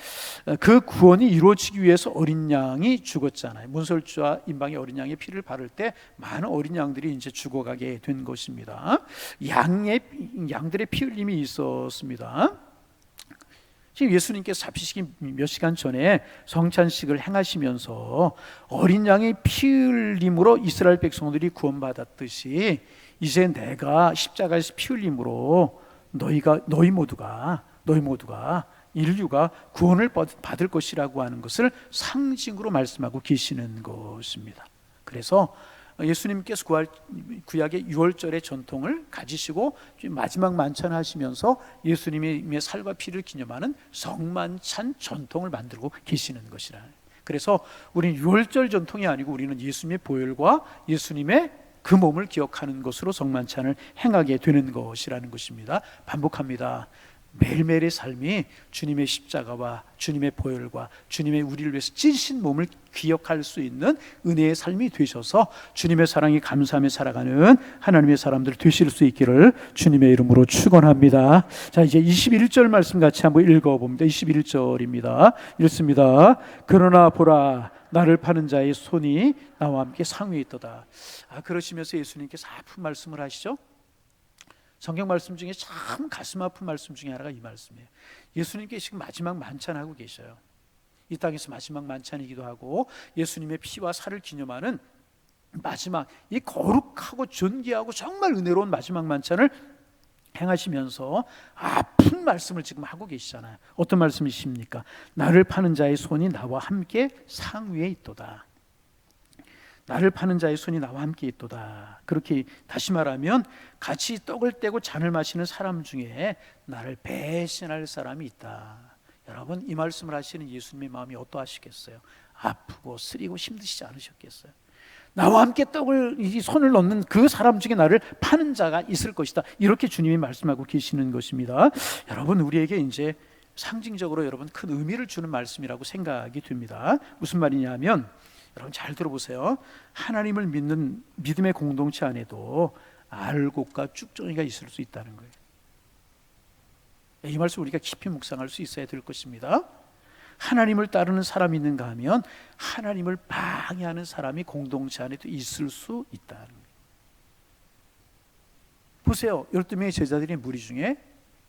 그 구원이 이루어지기 위해서 어린 양이 죽었잖아요. 문설주와 임방의 어린 양의 피를 바를 때 많은 어린 양들이 이제 죽어가게 된 것입니다. 양들의 피 흘림이 있었습니다. 지금 예수님께서 잡히시기 몇 시간 전에 성찬식을 행하시면서 어린 양의 피 흘림으로 이스라엘 백성들이 구원받았듯이, 이제 내가 십자가에서 피 흘림으로 너희 모두가 인류가 구원을 받을 것이라고 하는 것을 상징으로 말씀하고 계시는 것입니다. 그래서 예수님께서 구약의 유월절의 전통을 가지시고 마지막 만찬 하시면서 예수님의 살과 피를 기념하는 성만찬 전통을 만들고 계시는 것이라. 그래서 우리는 유월절 전통이 아니고 우리는 예수님의 보혈과 예수님의 그 몸을 기억하는 것으로 성만찬을 행하게 되는 것이라는 것입니다. 반복합니다. 매일매일의 삶이 주님의 십자가와 주님의 보혈과 주님의 우리를 위해서 찢으신 몸을 기억할 수 있는 은혜의 삶이 되셔서 주님의 사랑에 감사하며 살아가는 하나님의 사람들 되실 수 있기를 주님의 이름으로 축원합니다. 자, 이제 21절 말씀 같이 한번 읽어봅니다. 21절입니다. 읽습니다. 그러나 보라, 나를 파는 자의 손이 나와 함께 상위에 있도다. 그러시면서 예수님께서 아픈 말씀을 하시죠. 성경 말씀 중에 참 가슴 아픈 말씀 중에 하나가 이 말씀이에요. 예수님께 지금 마지막 만찬하고 계셔요. 이 땅에서 마지막 만찬이기도 하고 예수님의 피와 살을 기념하는 마지막, 이 거룩하고 존귀하고 정말 은혜로운 마지막 만찬을 행하시면서 아픈 말씀을 지금 하고 계시잖아요. 어떤 말씀이십니까? 나를 파는 자의 손이 나와 함께 상위에 있도다. 나를 파는 자의 손이 나와 함께 있도다. 그렇게 다시 말하면 같이 떡을 떼고 잔을 마시는 사람 중에 나를 배신할 사람이 있다. 여러분, 이 말씀을 하시는 예수님의 마음이 어떠하시겠어요? 아프고 쓰리고 힘드시지 않으셨겠어요? 나와 함께 손을 넣는 그 사람 중에 나를 파는 자가 있을 것이다. 이렇게 주님이 말씀하고 계시는 것입니다. 여러분, 우리에게 이제 상징적으로 여러분 큰 의미를 주는 말씀이라고 생각이 됩니다. 무슨 말이냐 하면, 여러분 잘 들어보세요. 하나님을 믿는 믿음의 공동체 안에도 알곡과 쭉정이가 있을 수 있다는 거예요. 이 말씀 우리가 깊이 묵상할 수 있어야 될 것입니다. 하나님을 따르는 사람이 있는가 하면 하나님을 방해하는 사람이 공동체 안에도 있을 수 있다는 거예요. 보세요. 12명의 제자들의 무리 중에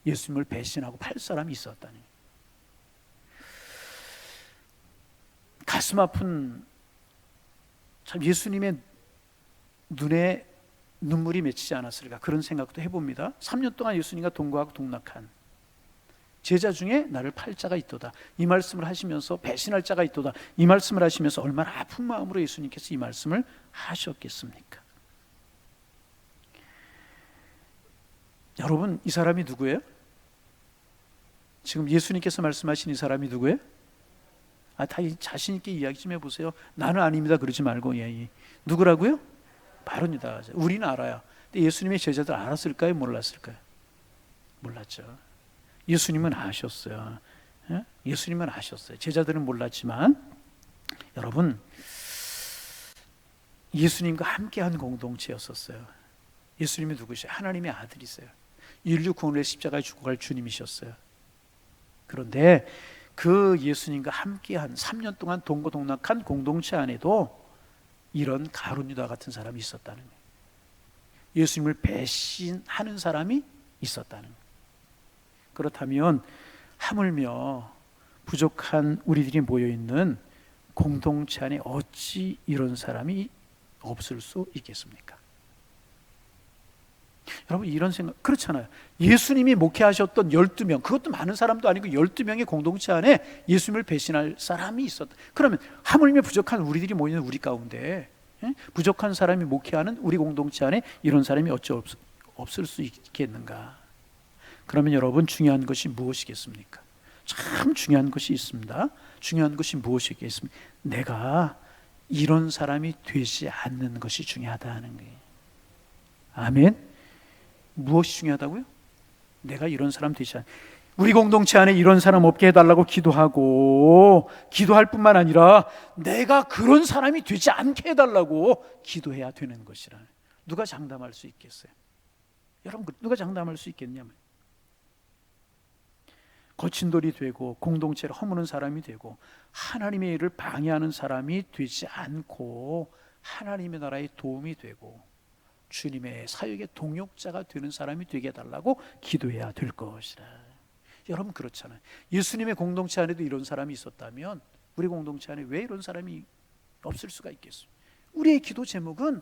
예수님을 배신하고 팔 사람이 있었다니. 가슴 아픈, 참 예수님의 눈에 눈물이 맺히지 않았을까, 그런 생각도 해봅니다. 3년 동안 예수님과 동거하고 동락한 제자 중에 나를 팔 자가 있도다, 이 말씀을 하시면서 배신할 자가 있도다, 이 말씀을 하시면서 얼마나 아픈 마음으로 예수님께서 이 말씀을 하셨겠습니까? 여러분, 이 사람이 누구예요? 지금 예수님께서 말씀하신 이 사람이 누구예요? 다 자신 있게 이야기 좀 해보세요. 나는 아닙니다 그러지 말고. 누구라고요? 바로 유다. 우리는 알아요. 근데 예수님의 제자들 알았을까요? 몰랐을까요? 몰랐죠. 예수님은 아셨어요. 예수님은 아셨어요. 제자들은 몰랐지만, 여러분, 예수님과 함께한 공동체였었어요. 예수님이 누구세요? 하나님의 아들이세요. 인류 구원의 십자가에 죽어갈 주님이셨어요. 그런데 그 예수님과 함께한 3년 동안 동고동락한 공동체 안에도 이런 가룟 유다 같은 사람이 있었다는 거예요. 예수님을 배신하는 사람이 있었다는 거예요. 그렇다면 하물며 부족한 우리들이 모여있는 공동체 안에 어찌 이런 사람이 없을 수 있겠습니까? 여러분, 이런 생각, 그렇잖아요. 예수님이 목회하셨던 12명, 그것도 많은 사람도 아니고 12명의 공동체 안에 예수님을 배신할 사람이 있었다. 그러면 하물며 부족한 우리들이 모이는 우리 가운데, 부족한 사람이 목회하는 우리 공동체 안에 이런 사람이 어찌 없을 수 있겠는가? 그러면 여러분, 중요한 것이 무엇이겠습니까? 참 중요한 것이 있습니다. 중요한 것이 무엇이겠습니까? 내가 이런 사람이 되지 않는 것이 중요하다는 거예요. 아멘. 무엇이 중요하다고요? 내가 이런 사람 되지 않. 우리 공동체 안에 이런 사람 없게 해달라고 기도하고, 기도할 뿐만 아니라 내가 그런 사람이 되지 않게 해달라고 기도해야 되는 것이라. 누가 장담할 수 있겠어요? 여러분, 누가 장담할 수 있겠냐면, 거친 돌이 되고 공동체를 허무는 사람이 되고 하나님의 일을 방해하는 사람이 되지 않고 하나님의 나라에 도움이 되고 주님의 사역의 동역자가 되는 사람이 되게 해달라고 기도해야 될 것이라. 여러분, 그렇잖아요. 예수님의 공동체 안에도 이런 사람이 있었다면 우리 공동체 안에 왜 이런 사람이 없을 수가 있겠어요? 우리의 기도 제목은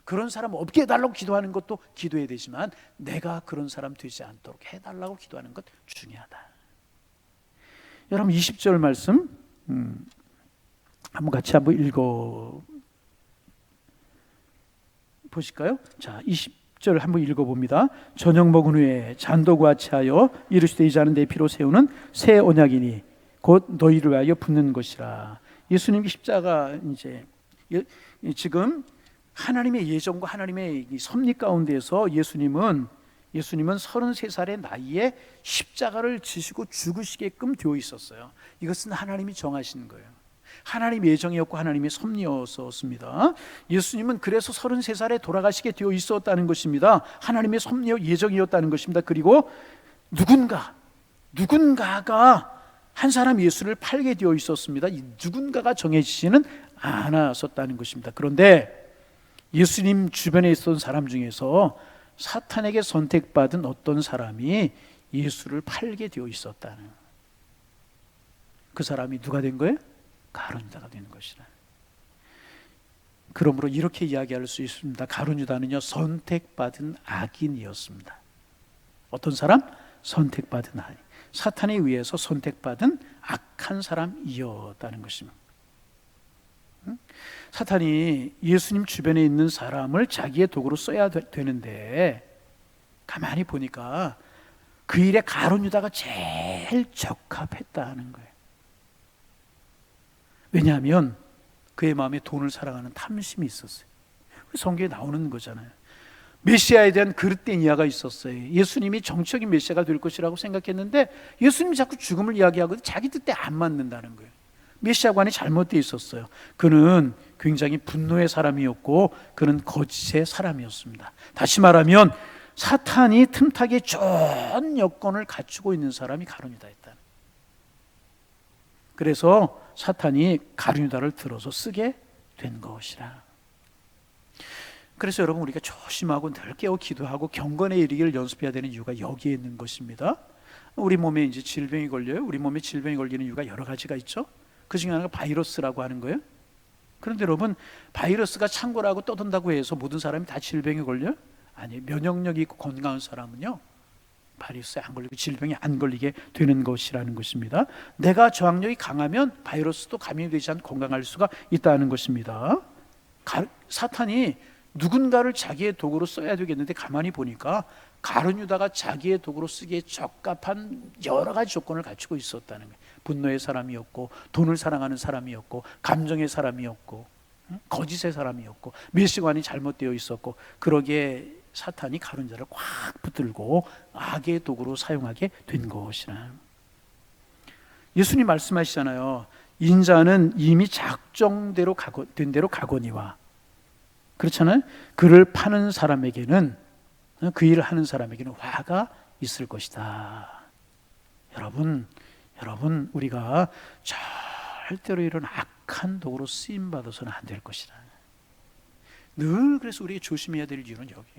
그런 사람 없게 해달라고 기도하는 것도 기도해야 되지만 내가 그런 사람 되지 않도록 해달라고 기도하는 것 중요하다. 여러분, 20절 말씀 한번 같이 한번 읽어 보실까요? 자, 20절 한번 읽어봅니다. 저녁 먹은 후에 잔도 구하치하여 이르시되 이 잔은 내 피로 세우는 새 언약이니 곧 너희를 위하여 붓는 것이라. 예수님의 십자가, 이제 지금 하나님의 예정과 하나님의 섭리 가운데에서 예수님은 33살의 나이에 십자가를 지시고 죽으시게끔 되어 있었어요. 이것은 하나님이 정하신 거예요. 하나님의 예정이었고 하나님의 섭리였습니다. 예수님은 그래서 33살에 돌아가시게 되어 있었다는 것입니다. 하나님의 섭리 예정이었다는 것입니다. 그리고 누군가가 한 사람 예수를 팔게 되어 있었습니다. 이 누군가가 정해지지는 않았었다는 것입니다. 그런데 예수님 주변에 있었던 사람 중에서 사탄에게 선택받은 어떤 사람이 예수를 팔게 되어 있었다는, 그 사람이 누가 된 거예요? 가룟 유다가 되는 것이라. 그러므로 이렇게 이야기할 수 있습니다. 가룟 유다는요, 선택받은 악인이었습니다. 어떤 사람? 선택받은 악인. 사탄에 의해서 선택받은 악한 사람이었다는 것입니다. 사탄이 예수님 주변에 있는 사람을 자기의 도구로 써야 되는데 가만히 보니까 그 일에 가룟 유다가 제일 적합했다는 거예요. 왜냐하면 그의 마음에 돈을 사랑하는 탐심이 있었어요. 성경에 나오는 거잖아요. 메시아에 대한 그릇된 이해가 있었어요. 예수님이 정적인 메시아가 될 것이라고 생각했는데 예수님이 자꾸 죽음을 이야기하거든요. 자기 뜻에 안 맞는다는 거예요. 메시아관이 잘못되어 있었어요. 그는 굉장히 분노의 사람이었고 그는 거짓의 사람이었습니다. 다시 말하면 사탄이 틈타기에 좋은 여건을 갖추고 있는 사람이 가룟 유다였다. 그래서 사탄이 가룟 유다를 들어서 쓰게 된 것이라. 그래서 여러분 우리가 조심하고 늘 깨어 기도하고 경건에 이르기를 연습해야 되는 이유가 여기에 있는 것입니다. 우리 몸에 이제 질병이 걸려요. 우리 몸에 질병이 걸리는 이유가 여러 가지가 있죠. 그 중에 하나가 바이러스라고 하는 거예요. 그런데 여러분 바이러스가 창궐하고 떠든다고 해서 모든 사람이 다 질병에 걸려요? 아니, 면역력이 있고 건강한 사람은요 바이러스에 안 걸리고 질병에 안 걸리게 되는 것이라는 것입니다. 내가 저항력이 강하면 바이러스도 감염이 되지 않고 건강할 수가 있다는 것입니다. 사탄이 누군가를 자기의 도구로 써야 되겠는데 가만히 보니까 가룟 유다가 자기의 도구로 쓰기에 적합한 여러 가지 조건을 갖추고 있었다는 거예요. 분노의 사람이었고, 돈을 사랑하는 사람이었고, 감정의 사람이었고, 거짓의 사람이었고, 밀시관이 잘못되어 있었고, 그러기에 사탄이 가룟 유다를 꽉 붙들고 악의 도구로 사용하게 된 것이라. 예수님 말씀하시잖아요. 인자는 이미 작정대로 된 대로 가거니와, 그렇잖아요. 그를 파는 사람에게는, 그 일을 하는 사람에게는 화가 있을 것이다. 여러분 우리가 절대로 이런 악한 도구로 쓰임 받아서는 안 될 것이다. 늘 그래서 우리가 조심해야 될 이유는 여기,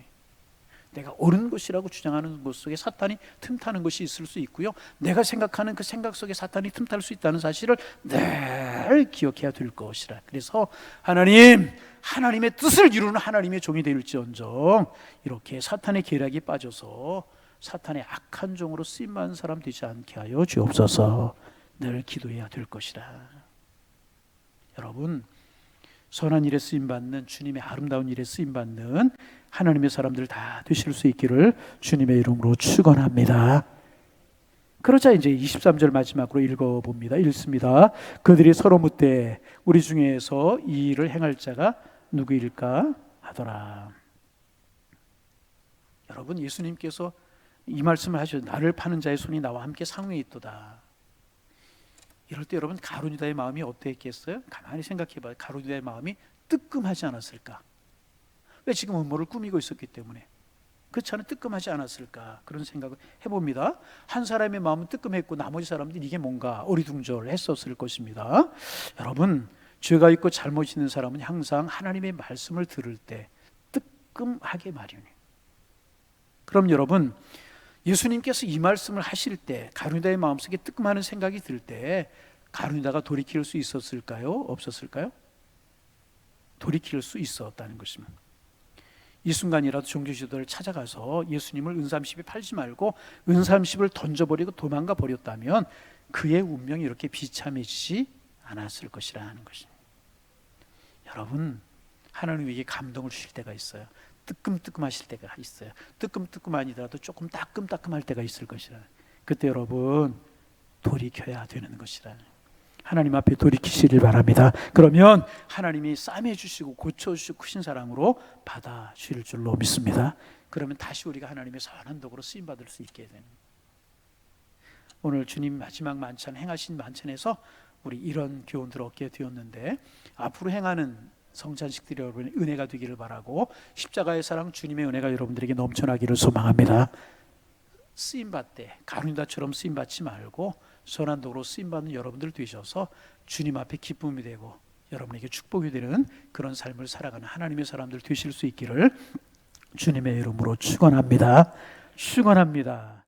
내가 옳은 것이라고 주장하는 것 속에 사탄이 틈타는 것이 있을 수 있고요, 내가 생각하는 그 생각 속에 사탄이 틈탈 수 있다는 사실을 늘 기억해야 될 것이라. 그래서 하나님의 뜻을 이루는 하나님의 종이 될지언정 이렇게 사탄의 계략에 빠져서 사탄의 악한 종으로 쓰임받는 사람 되지 않게 하여 주옵소서. 늘 기도해야 될 것이라. 여러분, 선한 일에 쓰임받는, 주님의 아름다운 일에 쓰임받는 하나님의 사람들 다 되실 수 있기를 주님의 이름으로 축원합니다. 그러자 이제 23절 마지막으로 읽어봅니다. 읽습니다. 그들이 서로 묻되 우리 중에서 이 일을 행할 자가 누구일까 하더라. 여러분, 예수님께서 이 말씀을 하셔서 나를 파는 자의 손이 나와 함께 상위에 있도다. 이럴 때 여러분 가룟 유다의 마음이 어땠겠어요? 가만히 생각해봐요. 가룟 유다의 마음이 뜨끔하지 않았을까? 왜? 지금 음모를 꾸미고 있었기 때문에. 그렇지 않아 뜨끔하지 않았을까? 그런 생각을 해봅니다. 한 사람의 마음은 뜨끔했고 나머지 사람들이 이게 뭔가 어리둥절했었을 것입니다. 여러분, 죄가 있고 잘못 있는 사람은 항상 하나님의 말씀을 들을 때 뜨끔하게 마련해요. 그럼 여러분, 예수님께서 이 말씀을 하실 때 가룟 유다의 마음속에 뜨끔하는 생각이 들 때 가룟 유다가 돌이킬 수 있었을까요? 없었을까요? 돌이킬 수 있었다는 것입니다. 이 순간이라도 종교 지도를 찾아가서 예수님을 은삼십에 팔지 말고 은삼십을 던져버리고 도망가 버렸다면 그의 운명이 이렇게 비참해지지 않았을 것이라는 것입니다. 여러분, 하나님에게 감동을 주실 때가 있어요. 뜨끔뜨끔하실 때가 있어요. 뜨끔뜨끔 아니더라도 조금 따끔따끔할 때가 있을 것이라. 그때 여러분 돌이켜야 되는 것이라. 하나님 앞에 돌이키시길 바랍니다. 그러면 하나님이 싸매 주시고 고쳐 주시고 크신 사랑으로 받아 주실 줄로 믿습니다. 그러면 다시 우리가 하나님의 선한 도구로 쓰임 받을 수 있게 되는. 오늘 주님 마지막 만찬 행하신 만찬에서 우리 이런 교훈들을 얻게 되었는데, 앞으로 행하는 성찬식들이 여러분의 은혜가 되기를 바라고, 십자가의 사랑 주님의 은혜가 여러분들에게 넘쳐나기를 소망합니다. 쓰임받되 가룟 유다처럼 쓰임받지 말고 선한 도로 쓰임받는 여러분들 되셔서 주님 앞에 기쁨이 되고 여러분에게 축복이 되는 그런 삶을 살아가는 하나님의 사람들 되실 수 있기를 주님의 이름으로 축원합니다. 축원합니다.